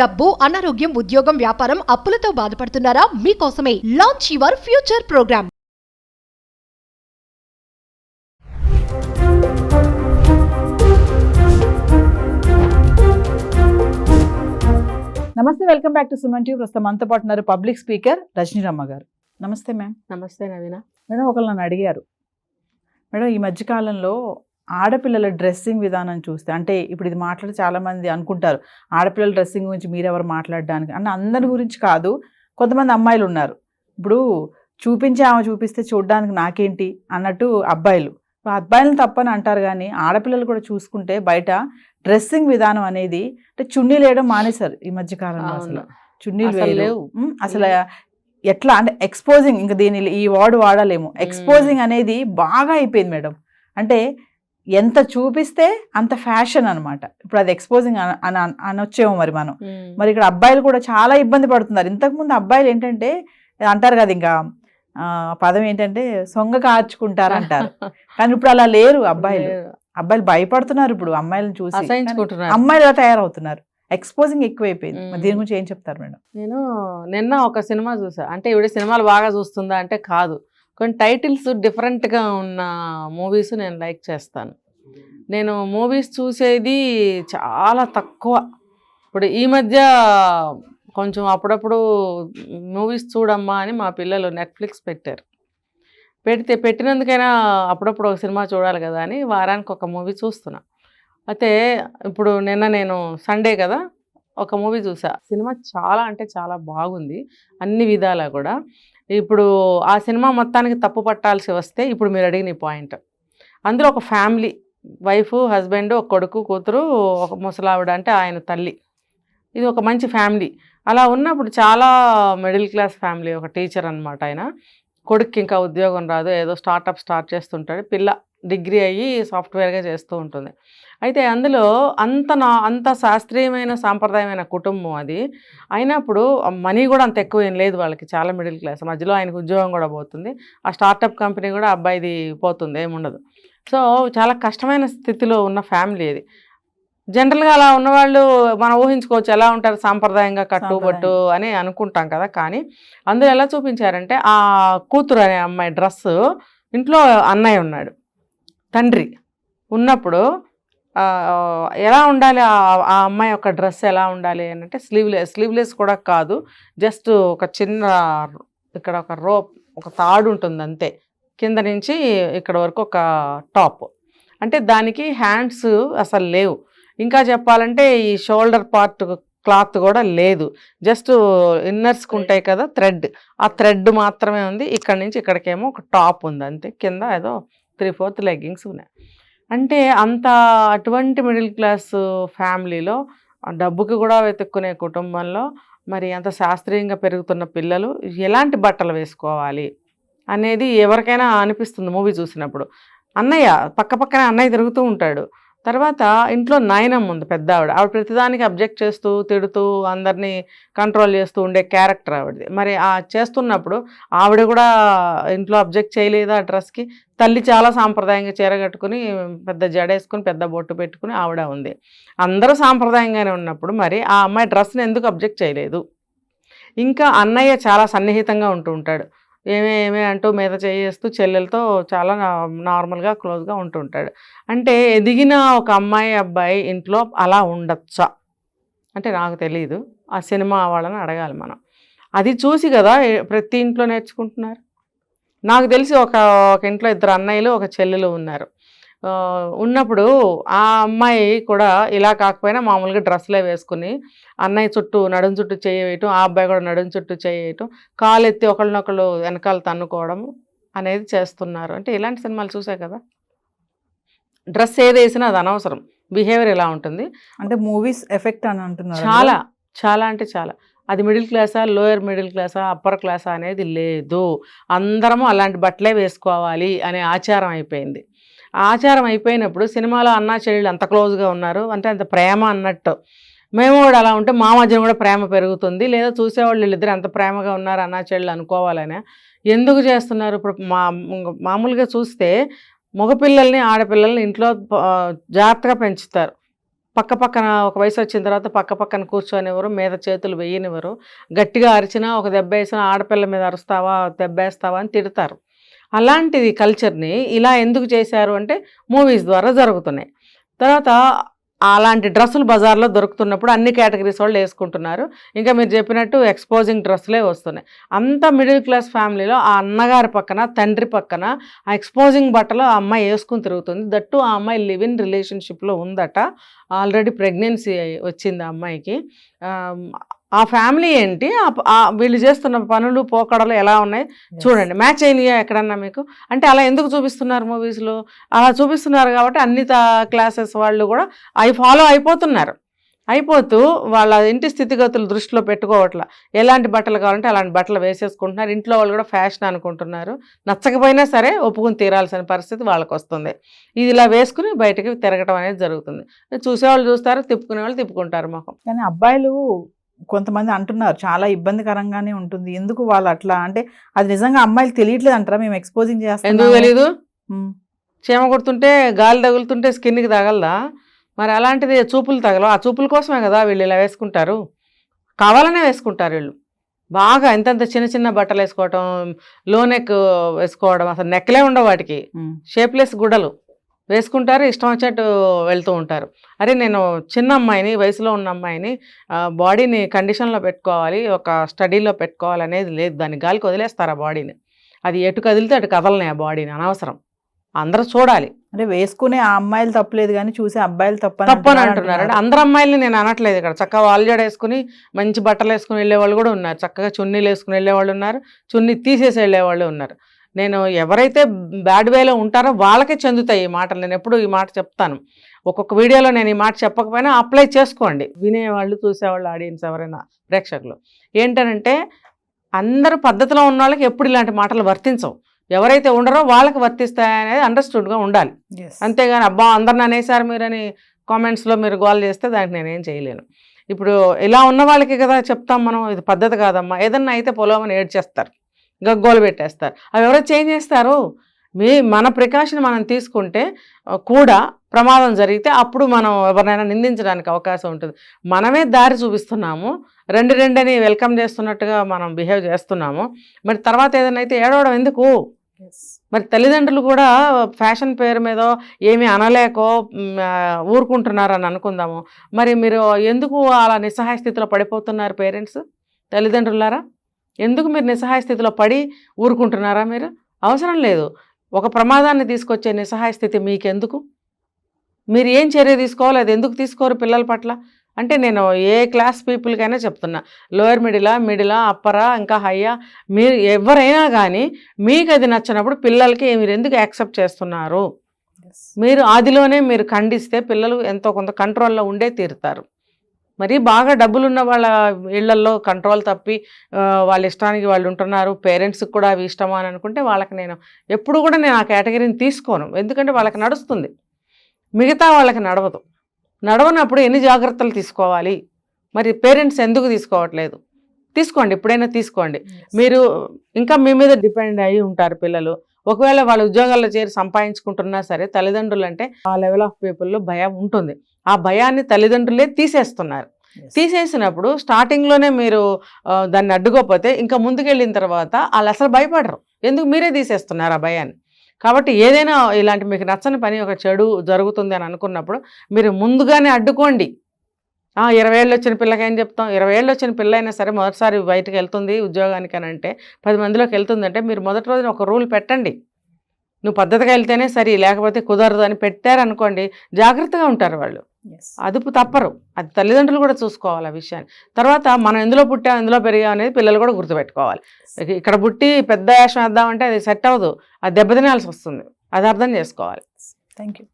డబ్బు, అనారోగ్యం, ఉద్యోగం, వ్యాపారం, అప్పులతో బాధపడుతున్నారా? మీకోసమే లాంచ్ యువర్ ఫ్యూచర్ ప్రోగ్రామ్. నమస్తే, welcome back to Suman TV. ప్రస్తుతం మనతో పాటు ఉన్నారు పబ్లిక్ స్పీకర్ రజనీరమ్మ గారు. నమస్తే మ్యామ్. నమస్తే నవీన. మేడం, ఒకళ్ళు నన్ను అడిగారు, మేడం ఈ మధ్యకాలంలో ఆడపిల్లల డ్రెస్సింగ్ విధానం చూస్తే, అంటే ఇప్పుడు ఇది మాట్లాడి చాలామంది అనుకుంటారు ఆడపిల్లల డ్రెస్సింగ్ గురించి మీరెవరు మాట్లాడడానికి అంటే, అందరి గురించి కాదు, కొంతమంది అమ్మాయిలు ఉన్నారు. ఇప్పుడు ఆమె చూపిస్తే చూడడానికి నాకేంటి అన్నట్టు అబ్బాయిలు అబ్బాయిలను తప్పని అంటారు, కానీ ఆడపిల్లలు కూడా చూసుకుంటే బయట డ్రెస్సింగ్ విధానం అనేది అంటే చున్నీలు వేయడం మానేశారు ఈ మధ్యకాలంలో. అసలు చున్నీలు వేయలేవు అసలు. ఎట్లా అంటే ఎక్స్పోజింగ్, ఇంకా ఈ వర్డ్ వాడలేము, ఎక్స్పోజింగ్ అనేది బాగా అయిపోయింది మేడం. అంటే ఎంత చూపిస్తే అంత ఫ్యాషన్ అనమాట. ఇప్పుడు అది ఎక్స్పోజింగ్ అనొచ్చేమో మరి ఇక్కడ అబ్బాయిలు కూడా చాలా ఇబ్బంది పడుతున్నారు. ఇంతకుముందు అబ్బాయిలు ఏంటంటే అంటారు కదా, ఇంకా పదం ఏంటంటే సొంగ కార్చుకుంటారు అంటారు, కానీ ఇప్పుడు అలా లేరు అబ్బాయిలు భయపడుతున్నారు ఇప్పుడు అమ్మాయిలను చూసి. అమ్మాయిలు ఎలా తయారవుతున్నారు, ఎక్స్పోజింగ్ ఎక్కువైపోయింది. దీని గురించి ఏం చెప్తారు మేడం? నేను నిన్న ఒక సినిమా చూసా. అంటే ఇవిడ సినిమాలు బాగా చూస్తుందా అంటే కాదు, కొన్ని టైటిల్స్ డిఫరెంట్గా ఉన్న మూవీస్ నేను లైక్ చేస్తాను. నేను మూవీస్ చూసేది చాలా తక్కువ. ఇప్పుడు ఈ మధ్య కొంచెం అప్పుడప్పుడు మూవీస్ చూడమ్మా అని మా పిల్లలు నెట్ఫ్లిక్స్ పెట్టినందుకైనా అప్పుడప్పుడు ఒక సినిమా చూడాలి కదా అని వారానికి ఒక మూవీ చూస్తున్నా. అయితే ఇప్పుడు నిన్న నేను సండే కదా ఒక మూవీ చూసా. సినిమా చాలా అంటే చాలా బాగుంది అన్ని విధాలా కూడా. ఇప్పుడు ఆ సినిమా మొత్తానికి తప్పు పట్టాల్సి వస్తే, ఇప్పుడు మీరు అడిగిన ఈ పాయింట్, అందులో ఒక ఫ్యామిలీ, వైఫ్, హస్బెండ్, ఒక కొడుకు, కూతురు, ఒక ముసలావిడ అంటే ఆయన తల్లి, ఇది ఒక మంచి ఫ్యామిలీ. అలా ఉన్నప్పుడు చాలా మిడిల్ క్లాస్ ఫ్యామిలీ. ఒక టీచర్ అనమాట ఆయన. కొడుక్కి ఇంకా ఉద్యోగం రాదు, ఏదో స్టార్ట్ చేస్తుంటాడు. పిల్ల డిగ్రీ అయ్యి సాఫ్ట్వేర్గా చేస్తూ ఉంటుంది. అయితే అందులో అంత శాస్త్రీయమైన సాంప్రదాయమైన కుటుంబం అది అయినప్పుడు మనీ కూడా అంత ఎక్కువ ఏం లేదు వాళ్ళకి, చాలా మిడిల్ క్లాస్. మధ్యలో ఆయనకు ఉద్యోగం కూడా పోతుంది, ఆ స్టార్టప్ కంపెనీ కూడా అబ్బాయిది పోతుంది, ఏముండదు. సో చాలా కష్టమైన స్థితిలో ఉన్న ఫ్యామిలీ అది. జనరల్గా అలా ఉన్నవాళ్ళు మనం ఊహించుకోవచ్చు ఎలా ఉంటారు, సాంప్రదాయంగా కట్టుబట్టు అని అనుకుంటాం కదా. కానీ అందులో ఎలా చూపించారంటే, ఆ కూతురు అనే అమ్మాయి డ్రెస్సు, ఇంట్లో అన్నయ్య ఉన్నాడు, తండ్రి ఉన్నప్పుడు ఎలా ఉండాలి, ఆ అమ్మాయి యొక్క డ్రెస్ ఎలా ఉండాలి అని అంటే స్లీవ్లెస్ కూడా కాదు, జస్ట్ ఒక చిన్న ఇక్కడ ఒక రోప్, ఒక తాడు ఉంటుంది అంతే, కింద నుంచి ఇక్కడ వరకు ఒక టాప్. అంటే దానికి హ్యాండ్స్ అసలు లేవు. ఇంకా చెప్పాలంటే ఈ షోల్డర్ పార్ట్ క్లాత్ కూడా లేదు, జస్ట్ ఇన్నర్స్కి ఉంటాయి కదా థ్రెడ్, ఆ థ్రెడ్ మాత్రమే ఉంది. ఇక్కడ నుంచి ఇక్కడికేమో ఒక టాప్ ఉంది అంతే, కింద ఏదో 3/4 లెగ్గింగ్స్ ఉన్నాయి. అంటే అటువంటి మిడిల్ క్లాస్ ఫ్యామిలీలో, డబ్బుకి కూడా వెతుక్కునే కుటుంబంలో, మరి అంత శాస్త్రీయంగా పెరుగుతున్న పిల్లలు ఎలాంటి బట్టలు వేసుకోవాలి అనేది ఎవరికైనా అనిపిస్తుంది మూవీ చూసినప్పుడు. అన్నయ్య పక్కనే అన్నయ్య తిరుగుతూ ఉంటాడు. తర్వాత ఇంట్లో నాయనమ్మ ఉంది, పెద్ద ఆవిడ ప్రతిదానికి అబ్జెక్ట్ చేస్తూ తిడుతూ అందరినీ కంట్రోల్ చేస్తూ ఉండే క్యారెక్టర్ ఆవిడది. మరి ఆ చేస్తున్నప్పుడు ఆవిడ కూడా ఇంట్లో అబ్జెక్ట్ చేయలేదు ఆ డ్రెస్కి. తల్లి చాలా సాంప్రదాయంగా చీర కట్టుకుని, పెద్ద జడేసుకుని, పెద్ద బొట్టు పెట్టుకుని ఆవిడ ఉంది. అందరూ సాంప్రదాయంగానే ఉన్నప్పుడు మరి ఆ అమ్మాయి డ్రెస్ని ఎందుకు అబ్జెక్ట్ చేయలేదు? ఇంకా అన్నయ్య చాలా సన్నిహితంగా ఉంటూ ఉంటాడు, ఏమే అంటూ మీద చేస్తూ చెల్లెలతో చాలా నార్మల్గా క్లోజ్గా ఉంటుంటాడు. అంటే ఎదిగిన ఒక అమ్మాయి అబ్బాయి ఇంట్లో అలా ఉండొచ్చా అంటే నాకు తెలియదు, ఆ సినిమా వాళ్ళని అడగాలి మనం. అది చూసి కదా ప్రతి ఇంట్లో నేర్చుకుంటున్నారు. నాకు తెలిసి ఒక ఇంట్లో 2 అన్నయ్యలు, ఒక చెల్లెలు ఉన్నారు. ఉన్నప్పుడు ఆ అమ్మాయి కూడా ఇలా కాకపోయినా మామూలుగా డ్రెస్లే వేసుకుని అన్నయ్య చుట్టూ నడుం చుట్టూ చేయవేయటం, ఆ అబ్బాయి కూడా నడుం చుట్టూ చేయటం, కాలు ఎత్తి ఒకళ్ళనొకళ్ళు వెనకాల తన్నుకోవడం అనేది చేస్తున్నారు. అంటే ఇలాంటి సినిమాలు చూసే కదా. డ్రెస్ ఏది వేసినా అది అనవసరం, బిహేవియర్ ఎలా ఉంటుంది అంటే మూవీస్ ఎఫెక్ట్ అని అంటున్నారు. చాలా అంటే చాలా. అది మిడిల్ క్లాసా, లోయర్ మిడిల్ క్లాసా, అప్పర్ క్లాసా అనేది లేదు. అందరము అలాంటి బట్టలే వేసుకోవాలి అనే ఆచారం అయిపోయింది. ఆచారం అయిపోయినప్పుడు సినిమాలో అన్నా చెల్లెళ్ళు అంత క్లోజ్గా ఉన్నారు అంటే అంత ప్రేమ అన్నట్టు. మేము కూడా అలా ఉంటే మా మధ్యన కూడా ప్రేమ పెరుగుతుంది, లేదా చూసేవాళ్ళు వీళ్ళిద్దరు ఎంత ప్రేమగా ఉన్నారు అన్నా చెల్లెళ్ళు అనుకోవాలనే ఎందుకు చేస్తున్నారు? ఇప్పుడు మామూలుగా చూస్తే మగపిల్లల్ని, ఆడపిల్లల్ని ఇంట్లో జాగ్రత్తగా పెంచుతారు. పక్క పక్కన ఒక వయసు వచ్చిన తర్వాత పక్క పక్కన కూర్చొనివ్వరు, మీద చేతులు వేయనివ్వరు, గట్టిగా అరిచినా ఒక దెబ్బ వేసినా ఆడపిల్ల మీద అరుస్తావా దెబ్బేస్తావా అని తిడతారు. అలాంటిది కల్చర్ని ఇలా ఎందుకు చేశారు అంటే మూవీస్ ద్వారా జరుగుతున్నాయి. తర్వాత అలాంటి డ్రెస్సులు బజార్లో దొరుకుతున్నప్పుడు అన్ని కేటగిరీస్ వాళ్ళు వేసుకుంటున్నారు. ఇంకా మీరు చెప్పినట్టు ఎక్స్పోజింగ్ డ్రెస్సులే వస్తున్నాయి. అంత మిడిల్ క్లాస్ ఫ్యామిలీలో ఆ అన్నగారి పక్కన తండ్రి పక్కన ఆ ఎక్స్పోజింగ్ బట్టలు ఆ అమ్మాయి వేసుకుని తిరుగుతుంది. దట్టు ఆ అమ్మాయి లివ్ ఇన్ రిలేషన్షిప్లో ఉందట, ఆల్రెడీ ప్రెగ్నెన్సీ వచ్చింది ఆ అమ్మాయికి. ఆ ఫ్యామిలీ ఏంటి, వీళ్ళు చేస్తున్న పనులు పోకడలు ఎలా ఉన్నాయి చూడండి. మ్యాచ్ అయినాయా ఎక్కడన్నా మీకు? అంటే అలా ఎందుకు చూపిస్తున్నారు మూవీస్లో? అలా చూపిస్తున్నారు కాబట్టి అన్ని క్లాసెస్ వాళ్ళు కూడా అవి ఫాలో అయిపోతూ వాళ్ళ ఇంటి స్థితిగతులు దృష్టిలో పెట్టుకోవట్లా. ఎలాంటి బట్టలు కావాలంటే అలాంటి బట్టలు వేసేసుకుంటున్నారు. ఇంట్లో వాళ్ళు కూడా ఫ్యాషన్ అనుకుంటున్నారు. నచ్చకపోయినా సరే ఒప్పుకుని తీరాల్సిన పరిస్థితి వాళ్ళకి వస్తుంది. ఇది ఇలా వేసుకుని బయటకి తిరగటం అనేది జరుగుతుంది. చూసేవాళ్ళు చూస్తారు, తిప్పుకునే వాళ్ళు తిప్పుకుంటారు మొహం. కానీ అబ్బాయిలు కొంతమంది అంటున్నారు చాలా ఇబ్బందికరంగానే ఉంటుంది, ఎందుకు వాళ్ళు అట్లా అంటే అది నిజంగా అమ్మాయిలు తెలియట్లేదు అంటారా? మేము ఎక్స్పోజింగ్ చేస్తాం. ఎందుకు తెలీదు? చీమ కొడుతుంటే గాలి తగులుతుంటే స్కిన్కి తగలదా? మరి అలాంటిది చూపులు తగలవు. ఆ చూపుల కోసమే కదా వీళ్ళు ఇలా వేసుకుంటారు, కావాలనే వేసుకుంటారు వీళ్ళు. బాగా ఎంతంత చిన్న చిన్న బట్టలు వేసుకోవటం, లో నెక్ వేసుకోవడం, అసలు నెక్లే ఉండవు వాటికి, షేప్లెస్ గుడ్డలు వేసుకుంటారు, ఇష్టం వచ్చినట్టు వెళ్తూ ఉంటారు. అరే నేను చిన్న అమ్మాయిని, వయసులో ఉన్న అమ్మాయిని బాడీని కండిషన్లో పెట్టుకోవాలి, ఒక స్టడీలో పెట్టుకోవాలి అనేది లేదు. దాన్ని గాలికి వదిలేస్తారు ఆ బాడీని. అది ఎటు కదిలితే అటు కదలనే ఆ బాడీని, అనవసరం. అందరూ చూడాలి. అంటే వేసుకునే ఆ అమ్మాయిలు తప్పలేదు కానీ చూసే అబ్బాయిలు తప్పని అంటున్నారు. అంటే అందరు అమ్మాయిల్ని నేను అనట్లేదు ఇక్కడ. చక్కగా వాల్జడ వేసుకుని మంచి బట్టలు వేసుకుని వెళ్ళేవాళ్ళు కూడా ఉన్నారు, చక్కగా చున్నీలు వేసుకుని వెళ్ళేవాళ్ళు ఉన్నారు, చున్నీ తీసేసి వెళ్ళేవాళ్ళు ఉన్నారు. నేను ఎవరైతే బ్యాడ్ వేలో ఉంటారో వాళ్ళకే చెందుతాయి ఈ మాటలు. నేను ఎప్పుడు ఈ మాట చెప్తాను. ఒక్కొక్క వీడియోలో నేను ఈ మాట చెప్పకపోయినా అప్లై చేసుకోండి, వినేవాళ్ళు చూసేవాళ్ళు, ఆడియన్స్ ఎవరైనా ప్రేక్షకులు. ఏంటనంటే అందరూ పద్ధతిలో ఉన్న వాళ్ళకి ఎప్పుడు ఇలాంటి మాటలు వర్తించవు. ఎవరైతే ఉండరో వాళ్ళకి వర్తిస్తాయనేది అండర్స్టూడ్గా ఉండాలి. అంతేగాని అబ్బా అందరిని అనేసారు మీరని కామెంట్స్లో మీరు గోల్ చేస్తే దానికి నేనేం చేయలేను. ఇప్పుడు ఇలా ఉన్న వాళ్ళకి కదా చెప్తాం మనం, ఇది పద్ధతి కాదమ్మా. ఏదన్నా అయితే పొలవని ఏడ్చేస్తారు, గగ్గోలు పెట్టేస్తారు. అవి ఎవరో చేంజ్ చేస్తారు. మన ప్రికాషన్ మనం తీసుకుంటే కూడా ప్రమాదం జరిగితే అప్పుడు మనం ఎవరినైనా నిందించడానికి అవకాశం ఉంటుంది. మనమే దారి చూపిస్తున్నాము, రెండని వెల్కమ్ చేస్తున్నట్టుగా మనం బిహేవ్ చేస్తున్నాము. మరి తర్వాత ఏదైనా అయితే ఏడవడం ఎందుకు? మరి తల్లిదండ్రులు కూడా ఫ్యాషన్ పేరు మీద ఏమీ అనలేకో ఊరుకుంటున్నారని అనుకుందాము. మరి మీరు ఎందుకు అలా నిస్సహాయ స్థితిలో పడిపోతున్నారు? పేరెంట్స్, తల్లిదండ్రులారా, ఎందుకు మీరు నిస్సహాయ స్థితిలో పడి ఊరుకుంటున్నారా? మీరు అవసరం లేదు. ఒక ప్రమాదాన్ని తీసుకొచ్చే నిస్సహాయ స్థితి మీకెందుకు? మీరు ఏం చర్య తీసుకోవాలి, అది ఎందుకు తీసుకోరు పిల్లల పట్ల? అంటే నేను ఏ క్లాస్ పీపుల్కైనా చెప్తున్నా, లోయర్ మిడిలా అప్పరా ఇంకా హయ్యా, మీరు ఎవరైనా కానీ మీకు అది నచ్చినప్పుడు పిల్లలకి మీరు ఎందుకు యాక్సెప్ట్ చేస్తున్నారు? మీరు ఆదిలోనే మీరు ఖండిస్తే పిల్లలు ఎంతో కొంత కంట్రోల్లో ఉండే తీరుతారు. మరి బాగా డబ్బులున్న వాళ్ళ ఇళ్లల్లో కంట్రోల్ తప్పి వాళ్ళ ఇష్టానికి వాళ్ళు ఉంటున్నారు, పేరెంట్స్కి కూడా అవి ఇష్టమా అని అనుకుంటే వాళ్ళకి నేను ఎప్పుడు కూడా నేను ఆ కేటగిరీని తీసుకోను. ఎందుకంటే వాళ్ళకి నడుస్తుంది, మిగతా వాళ్ళకి నడవదు. నడవనప్పుడు ఎన్ని జాగ్రత్తలు తీసుకోవాలి? మరి పేరెంట్స్ ఎందుకు తీసుకోవట్లేదు? తీసుకోండి, ఎప్పుడైనా తీసుకోండి. మీరు ఇంకా మీ మీద డిపెండ్ అయ్యి ఉంటారు పిల్లలు. ఒకవేళ వాళ్ళ ఉద్యోగాల్లో చేరి సంపాదించుకుంటున్నా సరే తల్లిదండ్రులు అంటే ఆ లెవెల్ ఆఫ్ పీపుల్లో భయం ఉంటుంది. ఆ భయాన్ని తల్లిదండ్రులే తీసేస్తున్నారు. తీసేసినప్పుడు స్టార్టింగ్లోనే మీరు దాన్ని అడ్డుకోకపోతే ఇంకా ముందుకెళ్ళిన తర్వాత వాళ్ళు అసలు భయపడరు. ఎందుకు? మీరే తీసేస్తున్నారు ఆ భయాన్ని. కాబట్టి ఏదైనా ఇలాంటి మీకు నచ్చని పని, ఒక చెడు జరుగుతుంది అని అనుకున్నప్పుడు మీరు ముందుగానే అడ్డుకోండి. 20 ఏళ్ళు వచ్చిన పిల్లకి ఏం చెప్తాం? 20 ఏళ్ళు వచ్చిన పిల్ల అయినా సరే మొదటిసారి బయటకు వెళ్తుంది ఉద్యోగానికి అని అంటే, 10 మందిలోకి వెళ్తుందంటే మీరు మొదటి రోజున ఒక రూల్ పెట్టండి. నువ్వు పద్ధతిగా వెళ్తేనే సరి, లేకపోతే కుదరదు అని పెట్టారనుకోండి, జాగ్రత్తగా ఉంటారు వాళ్ళు, అదుపు తప్పరు. అది తల్లిదండ్రులు కూడా చూసుకోవాలి ఆ విషయాన్ని. తర్వాత మనం ఎందులో పుట్టాం, ఎందులో పెరిగాం అనేది పిల్లలు కూడా గుర్తుపెట్టుకోవాలి. ఇక్కడ పుట్టి పెద్ద వేషం వేద్దామంటే అది సెట్ అవ్వదు, అది దెబ్బతినాల్సి వస్తుంది. అది అర్థం చేసుకోవాలి. Thank you.